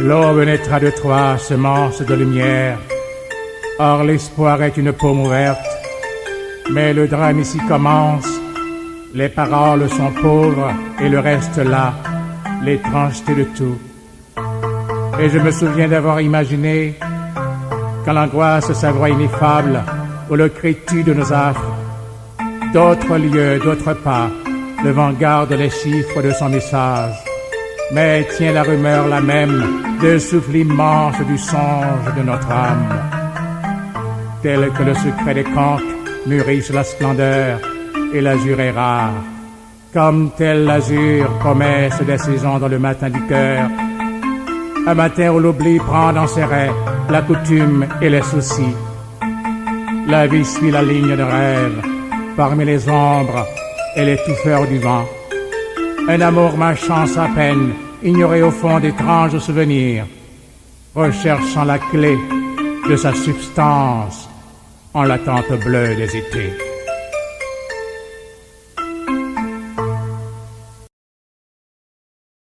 L'aube naîtra de toi, semence de lumière. Or l'espoir est une paume ouverte. Mais le drame ici commence. Les paroles sont pauvres et le reste là, l'étrangeté de tout. Et je me souviens d'avoir imaginé, quand l'angoisse sa voix ineffable, ou le cri tue de nos affres, d'autres lieux, d'autres pas, le vent garde les chiffres de son message, mais tient la rumeur la même de souffle immense du songe de notre âme. Tel que le secret des contes mûrissent la splendeur, et l'azur est rare, comme tel l'azur, promesse des saisons dans le matin du cœur. Un matin où l'oubli prend dans ses raies la coutume et les soucis. La vie suit la ligne de rêve, parmi les ombres et les touffeurs du vent. Un amour marchant sa peine, ignoré au fond d'étranges souvenirs, recherchant la clé de sa substance en l'attente bleue des étés.